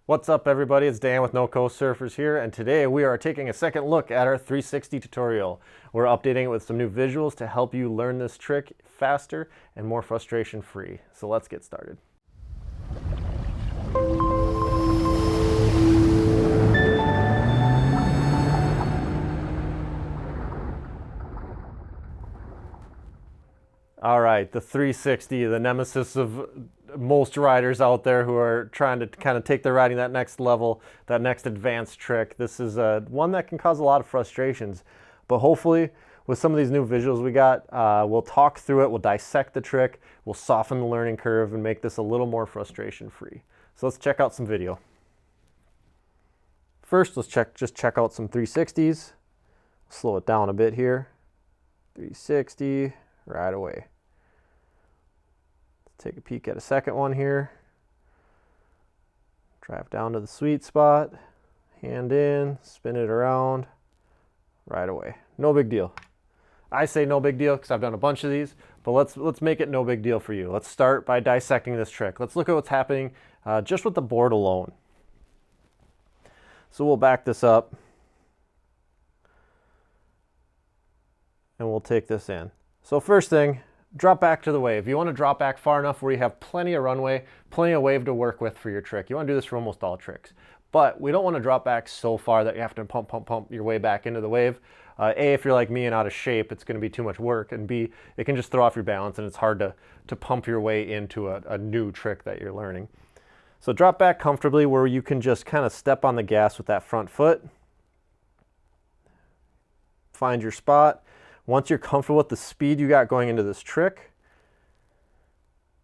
What's up everybody, it's Dan with Wakesurfers here, and today we are taking a second look at our 360 tutorial. We're updating it with some new visuals to help you learn this trick faster and more frustration free. So let's get started. All right, the 360, the nemesis of most riders out there who are trying to kind of take their riding that next level, that next advanced trick. This is one that can cause a lot of frustrations, but hopefully with some of these new visuals we got, we'll talk through it, we'll dissect the trick, we'll soften the learning curve and make this a little more frustration free. So let's check out some video. First, let's just check out some 360s. Slow it down a bit here. 360. Right away. Let's take a peek at a second one here. Drive down to the sweet spot, hand in, spin it around, right away. No big deal. I say no big deal because I've done a bunch of these, but let's make it no big deal for you. Let's start by dissecting this trick. Let's look at what's happening just with the board alone. So we'll back this up and we'll take this in. So first thing, drop back to the wave. You want to drop back far enough where you have plenty of runway, plenty of wave to work with for your trick. You want to do this for almost all tricks. But we don't want to drop back so far that you have to pump your way back into the wave. A, if you're like me and out of shape, it's going to be too much work. And B, it can just throw off your balance and it's hard to pump your way into a new trick that you're learning. So drop back comfortably where you can just kind of step on the gas with that front foot. Find your spot. Once you're comfortable with the speed you got going into this trick,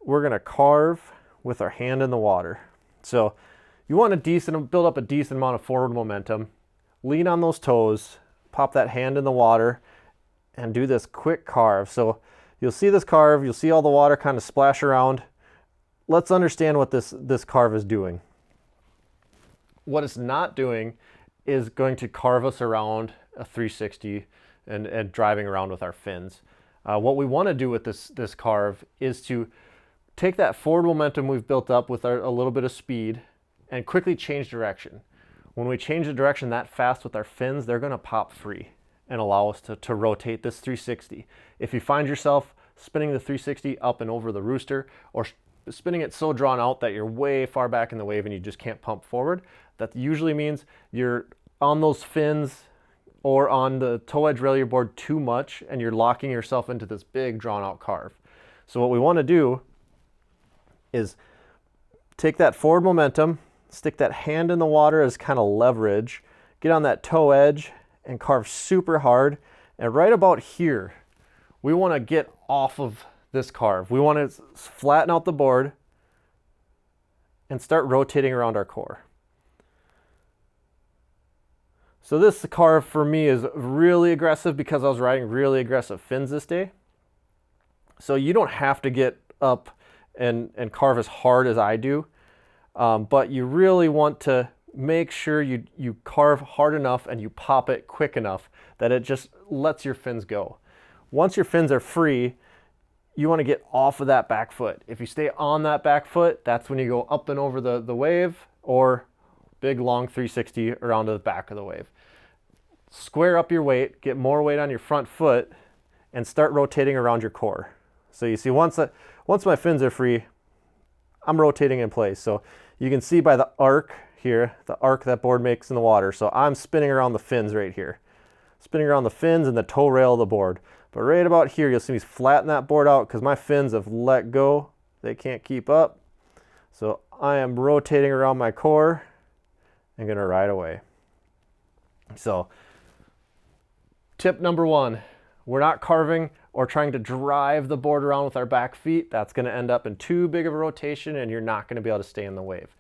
we're going to carve with our hand in the water. So you want to build up a decent amount of forward momentum. Lean on those toes, pop that hand in the water, and do this quick carve. So you'll see this carve, you'll see all the water kind of splash around. Let's understand what this carve is doing. What it's not doing is going to carve us around a 360 and driving around with our fins. What we want to do with this carve is to take that forward momentum we've built up with a little bit of speed and quickly change direction. When we change the direction that fast with our fins, they're going to pop free and allow us to rotate this 360. If you find yourself spinning the 360 up and over the rooster or spinning it so drawn out that you're way far back in the wave and you just can't pump forward, that usually means you're on those fins or on the toe edge rail of your board too much and you're locking yourself into this big drawn out carve. So what we want to do is take that forward momentum, stick that hand in the water as kind of leverage, get on that toe edge and carve super hard. And right about here, we want to get off of this carve. We want to flatten out the board and start rotating around our core. So this carve for me is really aggressive because I was riding really aggressive fins this day. So you don't have to get up and carve as hard as I do, but you really want to make sure you carve hard enough and you pop it quick enough that it just lets your fins go. Once your fins are free, you want to get off of that back foot. If you stay on that back foot, that's when you go up and over the wave or big long 360 around to the back of the wave. Square up your weight, get more weight on your front foot, and start rotating around your core. So you see once my fins are free, I'm rotating in place. So you can see by the arc here, the arc that board makes in the water. So I'm spinning around the fins right here. Spinning around the fins and the toe rail of the board. But right about here, you'll see me flatten that board out because my fins have let go. They can't keep up. So I am rotating around my core and gonna ride away. So tip number one, we're not carving or trying to drive the board around with our back feet. That's gonna end up in too big of a rotation and you're not gonna be able to stay in the wave.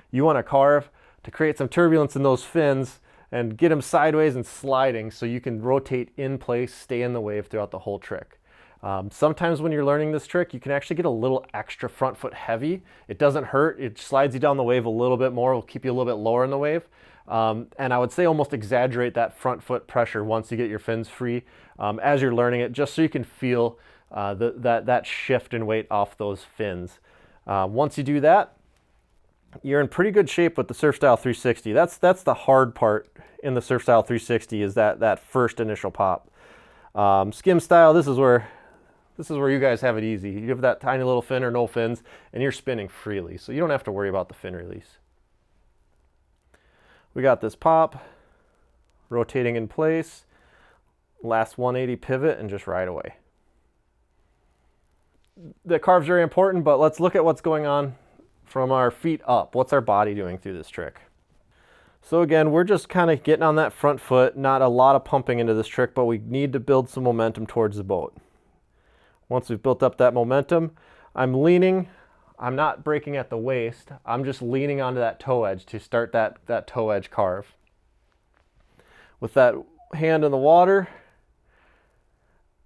You wanna carve to create some turbulence in those fins and get them sideways and sliding so you can rotate in place, stay in the wave throughout the whole trick. Sometimes when you're learning this trick, you can actually get a little extra front foot heavy. It doesn't hurt, it slides you down the wave a little bit more, will keep you a little bit lower in the wave. And I would say almost exaggerate that front foot pressure once you get your fins free as you're learning it, just so you can feel that shift in weight off those fins. Once you do that, you're in pretty good shape with the Surf Style 360. That's the hard part in the Surf Style 360 is that first initial pop. Skim Style, this is where you guys have it easy. You have that tiny little fin or no fins, and you're spinning freely, so you don't have to worry about the fin release. We got this pop, rotating in place, last 180 pivot, and just ride away. The carve's very important, but let's look at what's going on from our feet up. What's our body doing through this trick? So again, we're just kind of getting on that front foot, not a lot of pumping into this trick, but we need to build some momentum towards the boat. Once we've built up that momentum, I'm leaning. I'm not braking at the waist. I'm just leaning onto that toe edge to start that toe edge carve. With that hand in the water,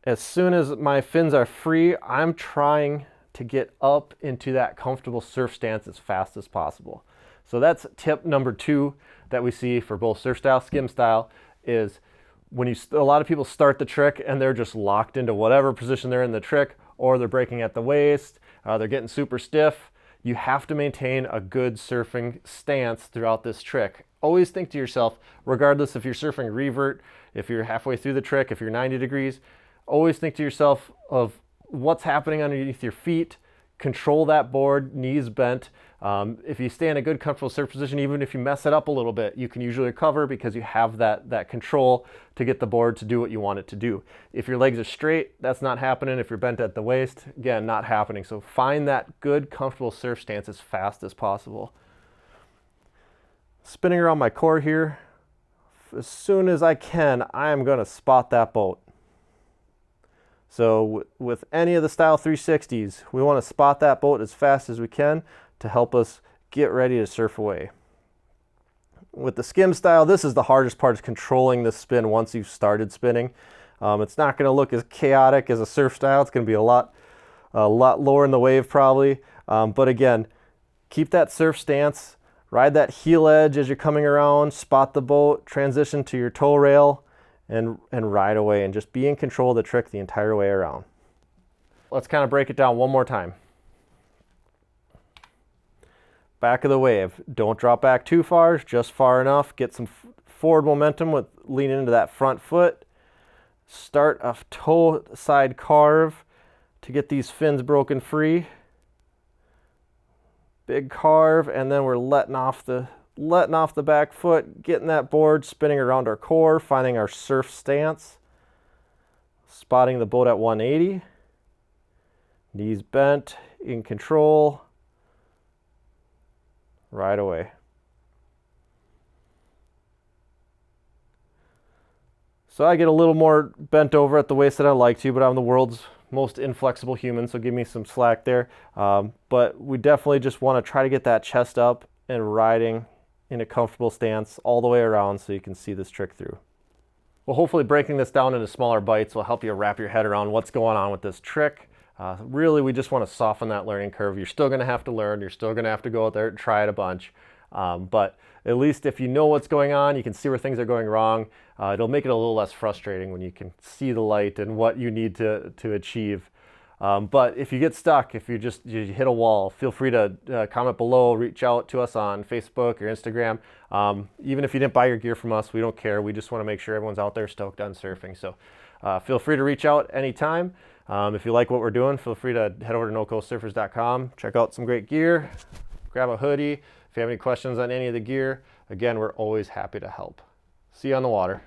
as soon as my fins are free, I'm trying to get up into that comfortable surf stance as fast as possible. So that's tip number 2 that we see for both Surf Style, Skim Style, is when a lot of people start the trick and they're just locked into whatever position they're in the trick, or they're breaking at the waist, they're getting super stiff. You have to maintain a good surfing stance throughout this trick. Always think to yourself, regardless if you're surfing revert, if you're halfway through the trick, if you're 90 degrees, always think to yourself of what's happening underneath your feet. Control that board, knees bent. If you stay in a good, comfortable surf position, even if you mess it up a little bit, you can usually recover because you have that control to get the board to do what you want it to do. If your legs are straight, that's not happening. If you're bent at the waist, again, not happening. So find that good, comfortable surf stance as fast as possible. Spinning around my core here. As soon as I can, I am going to spot that boat. So with any of the Style 360s, we want to spot that boat as fast as we can to help us get ready to surf away. With the Skim Style, this is the hardest part, is controlling the spin once you've started spinning. It's not going to look as chaotic as a Surf Style. It's going to be a lot lower in the wave probably. But again, keep that surf stance, ride that heel edge as you're coming around, spot the boat, transition to your toe rail, and ride away, and just be in control of the trick the entire way around. Let's kind of break it down one more time. Back of the wave. Don't drop back too far, just far enough. Get some forward momentum with leaning into that front foot. Start a toe side carve to get these fins broken free. Big carve, and then we're letting off the back foot, getting that board spinning around our core, finding our surf stance, spotting the boat at 180, knees bent, in control, right away. So I get a little more bent over at the waist than I like to, but I'm the world's most inflexible human, so give me some slack there. But we definitely just want to try to get that chest up and riding in a comfortable stance all the way around so you can see this trick through. Well, hopefully breaking this down into smaller bites will help you wrap your head around what's going on with this trick. Really, we just want to soften that learning curve. You're still going to have to learn. You're still going to have to go out there and try it a bunch. But at least if you know what's going on, you can see where things are going wrong. It'll make it a little less frustrating when you can see the light and what you need to achieve. But if you get stuck, if you hit a wall, feel free to comment below, reach out to us on Facebook or Instagram. Even if you didn't buy your gear from us, we don't care. We just want to make sure everyone's out there stoked on surfing. So feel free to reach out anytime. If you like what we're doing, feel free to head over to nocoastsurfers.com, check out some great gear, grab a hoodie. If you have any questions on any of the gear, again, we're always happy to help. See you on the water.